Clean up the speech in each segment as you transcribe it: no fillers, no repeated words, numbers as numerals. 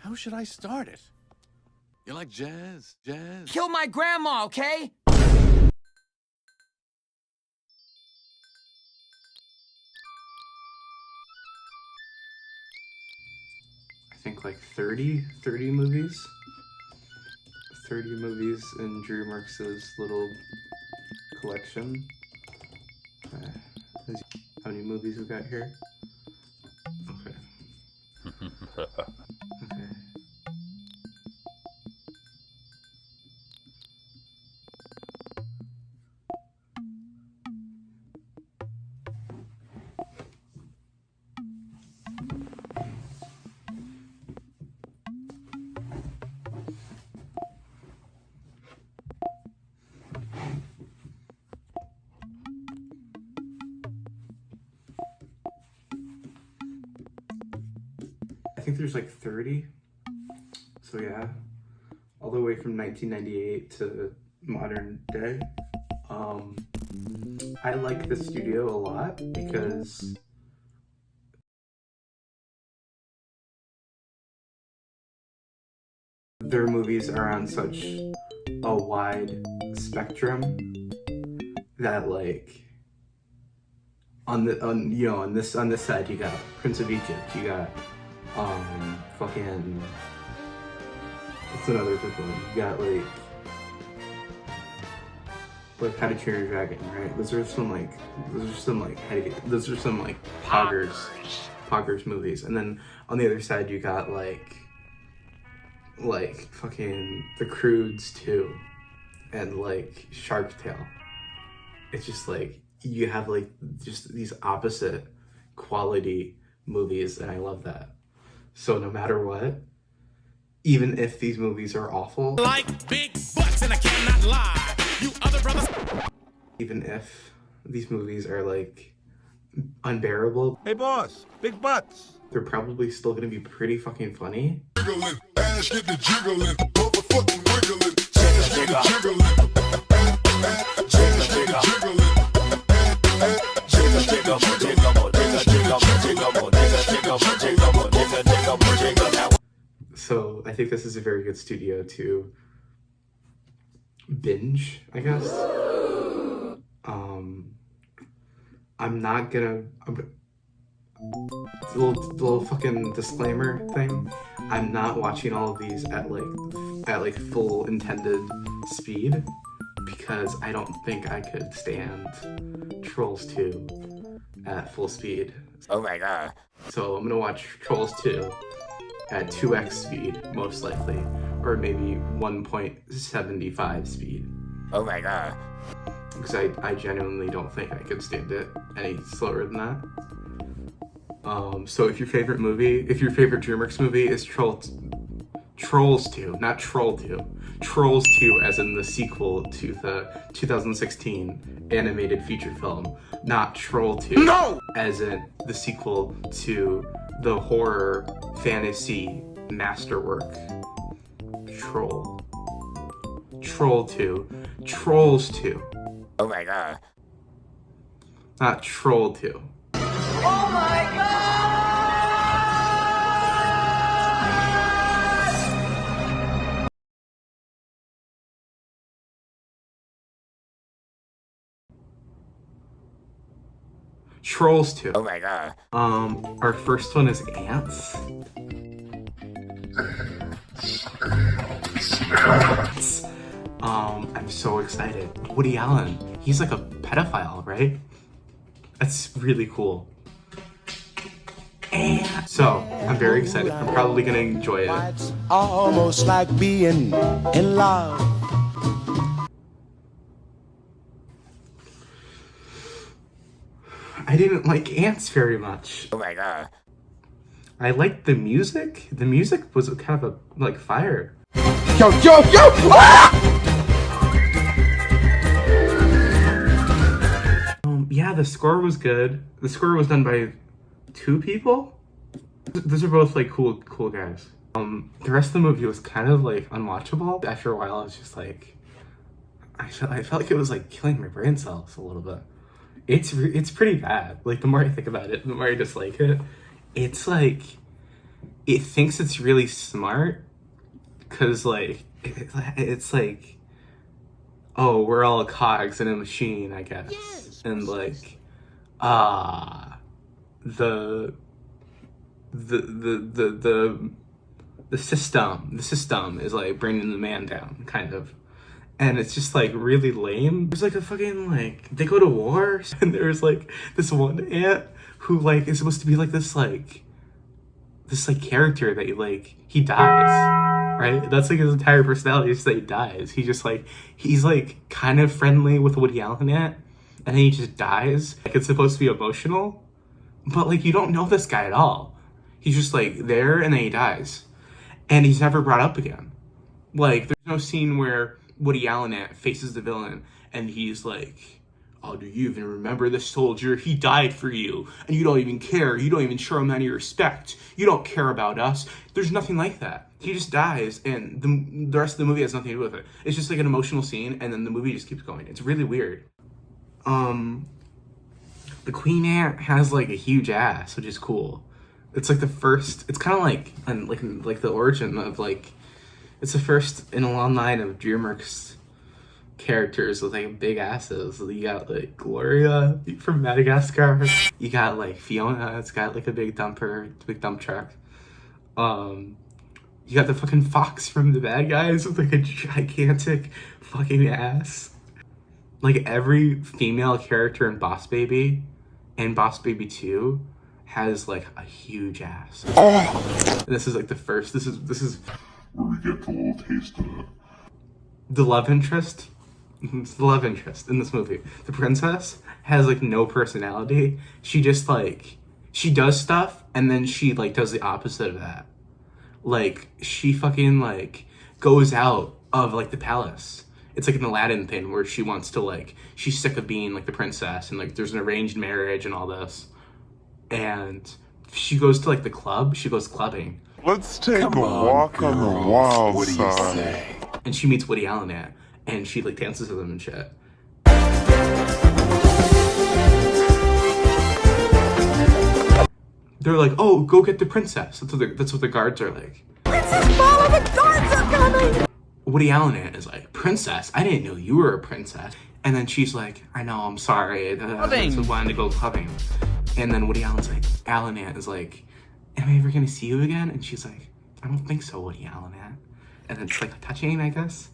How should I start it? You like jazz? Jazz? Kill my grandma, okay? I think like 30 movies. 30 movies in DreamWorks' little collection. How many movies we got here? Okay. Okay. I think there's like 30. So yeah, all the way from 1998 to modern day. I like the studio a lot because their movies are on such a wide spectrum that like on this side you got Prince of Egypt, you got fucking what's another good one? You got like How to Train Your Dragon, right? Those are some poggers movies. And then on the other side you got like fucking The Croods too, and like Shark Tale. It's just like you have like just these opposite quality movies, and I love that. So no matter what, even if these movies are awful, like big butts and I cannot lie, you other brothers. Even if these movies are like unbearable, Hey boss, big butts. they're probably still gonna be pretty fucking funny. Jiggling, ass get the jiggling, motherfucking wiggling, ass get the jiggling, ass get the jiggling. So I think this is a very good studio to binge, I guess. I'm not gonna little fucking disclaimer thing. I'm not watching all of these at like full intended speed because I don't think I could stand Trolls 2 at full speed. Oh my god. So I'm gonna watch Trolls 2 at 2x speed, most likely, or maybe 1.75 speed. Oh my god. Because I genuinely don't think I could stand it any slower than that. So if your favorite DreamWorks movie is Trolls 2, not Troll 2. Trolls 2 as in the sequel to the 2016 animated feature film, not Troll 2 No! as in the sequel to the horror fantasy masterwork Troll 2. Trolls 2. Oh my god. Not Troll 2. Oh my god! Trolls 2. Oh my god. Our first one is Antz. I'm so excited. Woody Allen, he's like a pedophile, right? That's really cool. And so, I'm very excited. I'm probably gonna enjoy it. It's almost like being in love. I didn't like Antz very much. Oh my god. I liked the music. The music was kind of like fire. Yo! Ah! Yeah, the score was good. The score was done by 2 people. Those are both like cool guys. The rest of the movie was kind of like unwatchable. After a while, I was just like, I felt like it was like killing my brain cells a little bit. It's pretty bad. Like the more I think about it, the more I dislike it. It's like it thinks it's really smart because like it's like, oh, we're all cogs in a machine, I guess. Yes, and like the system is like bringing the man down, kind of. And it's just like really lame. There's like a fucking like, they go to war and there's like this one ant who like is supposed to be like this character that he dies, right? That's like his entire personality, is that he dies. He's like kind of friendly with Woody Allen ant, and then he just dies. Like, it's supposed to be emotional, but like you don't know this guy at all. He's just like there and then he dies. And he's never brought up again. Like, there's no scene where Woody Allen faces the villain and he's like, oh, do you even remember this soldier? He died for you and you don't even care. You don't even show him any respect. You don't care about us. There's nothing like that. He just dies and the rest of the movie has nothing to do with it. It's just like an emotional scene and then the movie just keeps going. It's really weird. The queen ant has like a huge ass, which is cool. It's like the first, it's kind of like the origin of like, it's the first in a long line of DreamWorks characters with like big asses. You got like Gloria from Madagascar. You got like Fiona, it's got like a big dump truck. You got the fucking fox from The Bad Guys with like a gigantic fucking ass. Like every female character in Boss Baby and Boss Baby 2 has like a huge ass. And this is like the first, this is where we get a little taste of it. The love interest. It's the love interest in this movie. The princess has like no personality. She just like, she does stuff and then she like does the opposite of that. Like she fucking like goes out of like the palace. It's like an Aladdin thing where she wants to like, she's sick of being like the princess and like there's an arranged marriage and all this. And she goes to like the club. She goes clubbing. Let's take a walk on the wild side. And she meets Woody Allen and she like dances with him and shit. They're like, oh, go get the princess. That's what the guards are like. Princess, follow, the guards are coming! Woody Allen is like, princess, I didn't know you were a princess. And then she's like, I know, I'm sorry. I just wanted to go clubbing. And then Woody Allen's like, Allen is like, am I ever gonna see you again? And she's like, I don't think so, Woody Allen. And then it's like touching, I guess.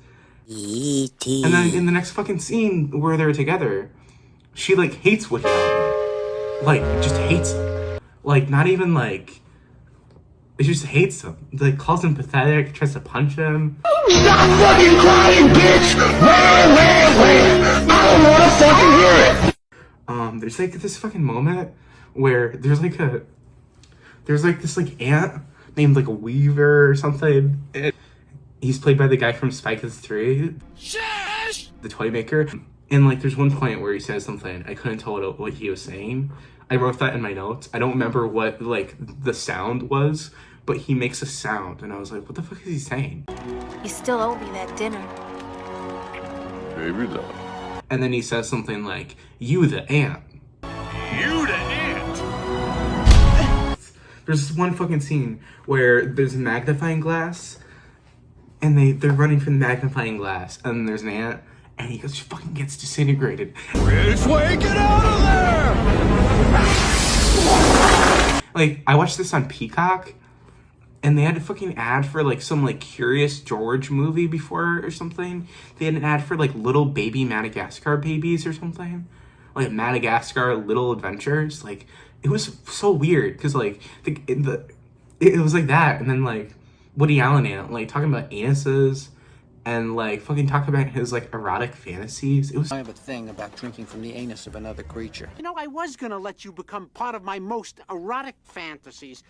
E.T. And then in the next fucking scene where they're together, she like hates Woody Allen. Like, just hates him. Like, not even like, she just hates him. Like, calls him pathetic, tries to punch him. Stop fucking crying, bitch! Wait! I don't wanna fucking hear it! There's like this fucking moment where there's this like ant named like Weaver or something. And he's played by the guy from Spy Kids 3, the toy maker. And like there's one point where he says something, I couldn't tell what he was saying. I wrote that in my notes. I don't remember what like the sound was, but he makes a sound and I was like, what the fuck is he saying? You still owe me that dinner. Baby love. And then he says something like, you the ant. You the ant! There's this one fucking scene where there's a magnifying glass and they're running from the magnifying glass and there's an ant and he fucking gets disintegrated. Which way? Get out of there! Like, I watched this on Peacock and they had a fucking ad for like some like Curious George movie before or something. They had an ad for like little baby Madagascar babies or something. Like Madagascar Little Adventures. Like, it was so weird because like it was like that, and then like Woody Allen like talking about anuses and like fucking talking about his like erotic fantasies. It was. I have a thing about drinking from the anus of another creature. You know, I was gonna let you become part of my most erotic fantasies.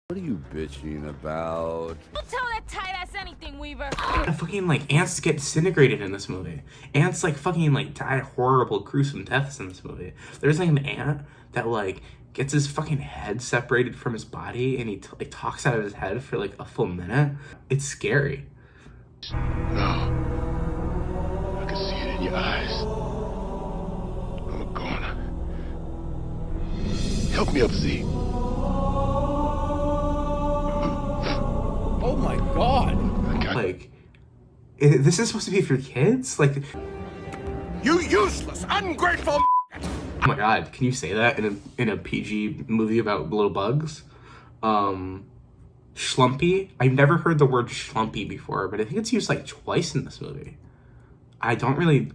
What are you bitching about? Don't tell that tight ass anything, Weaver. Fucking like ants get disintegrated in this movie. Ants like fucking like die horrible, gruesome deaths in this movie. There's like an ant that like gets his fucking head separated from his body and he like talks out of his head for like a full minute. It's scary. No. I can see it in your eyes. I'm a goner. Help me up, Z. This is supposed to be for kids? Like, You useless, ungrateful. oh my god, can you say that in a PG movie about little bugs? Schlumpy? I've never heard the word schlumpy before, but I think it's used like twice in this movie. I don't really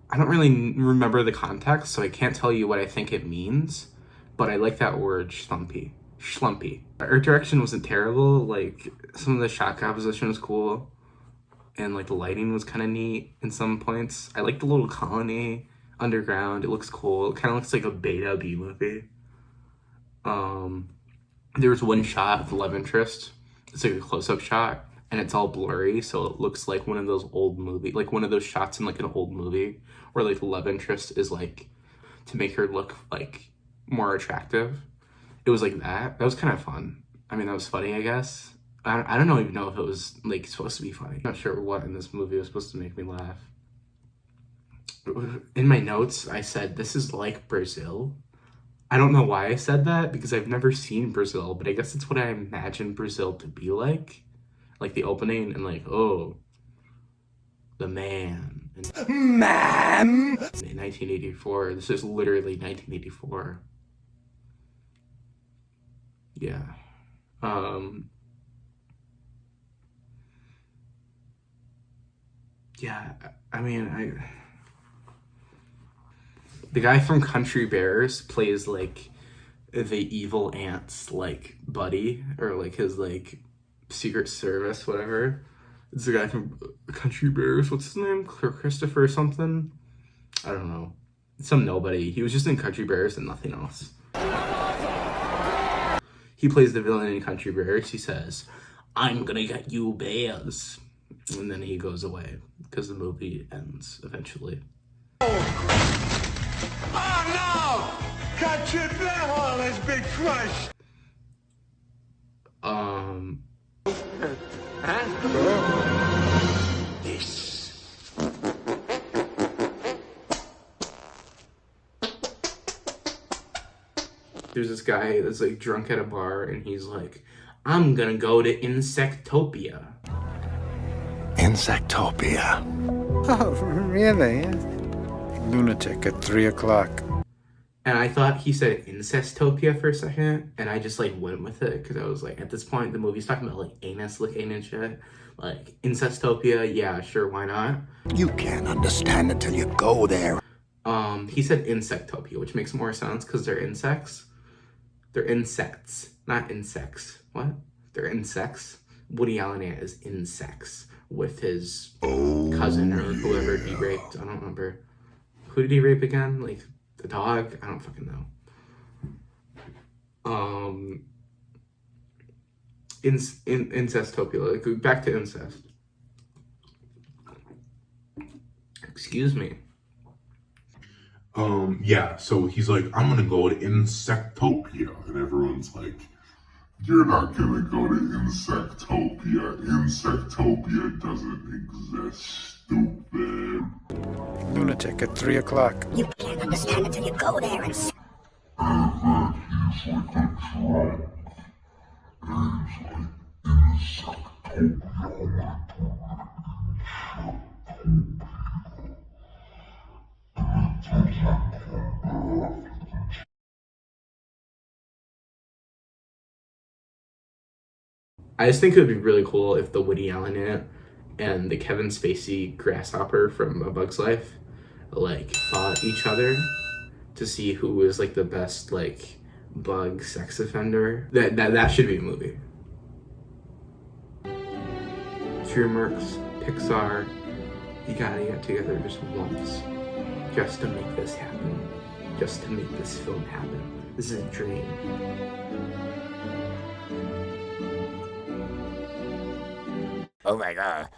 remember the context, so I can't tell you what I think it means, but I like that word, schlumpy. Schlumpy. Art direction wasn't terrible, like, some of the shot composition was cool, and like the lighting was kind of neat in some points. I like the little colony underground, it looks cool, it kind of looks like a beta B movie. There was one shot of the love interest, it's like a close-up shot, and it's all blurry, so it looks like one of those old movie, like one of those shots in like an old movie where like the love interest is like to make her look like more attractive. It was like that. That was kind of fun. I mean, that was funny, I guess. I don't even know if it was like supposed to be funny. I'm not sure what in this movie was supposed to make me laugh. In my notes, I said this is like Brazil. I don't know why I said that because I've never seen Brazil, but I guess it's what I imagine Brazil to be like. Like the opening and like, oh, the man. Man! In 1984. This is literally 1984. Yeah. Yeah, I mean, the guy from Country Bears plays like the evil ant's like buddy or like his like Secret Service, whatever. It's the guy from Country Bears. What's his name? Christopher something? I don't know. Some nobody. He was just in Country Bears and nothing else. He plays the villain in Country Bears. He says, "I'm gonna get you bears." And then he goes away because the movie ends eventually. Oh no! Country Bear Hall has been crushed. There's this guy that's like drunk at a bar and he's like, "I'm gonna go to Insectopia." Insectopia. Oh, really? Lunatic at 3 o'clock. And I thought he said Incestopia for a second, and I just like went with it because I was like, at this point, the movie's talking about like anus licking and shit. Like Incestopia, yeah, sure, why not? You can't understand until you go there. He said Insectopia, which makes more sense because they're insects. They're insects, not insects. What? They're insects. Woody Allen is insects with his cousin or whoever he raped. I don't remember. Who did he rape again? Like the dog? I don't fucking know. Incestopia. Like, back to incest. Excuse me. Yeah, so he's like, "I'm gonna go to Insectopia," and everyone's like, "You're not gonna go to Insectopia. Insectopia doesn't exist, stupid." Lunatic at 3 o'clock. You can't understand until you go there and see. And then he's like a drunk. And he's like, Insectopia, I just think it would be really cool if the Woody Allen ant and the Kevin Spacey grasshopper from A Bug's Life like fought each other to see who was like the best like bug sex offender. That should be a movie. DreamWorks, Pixar, you gotta get together just once, just to make this happen, just to make this film happen. This is a dream. Oh my god,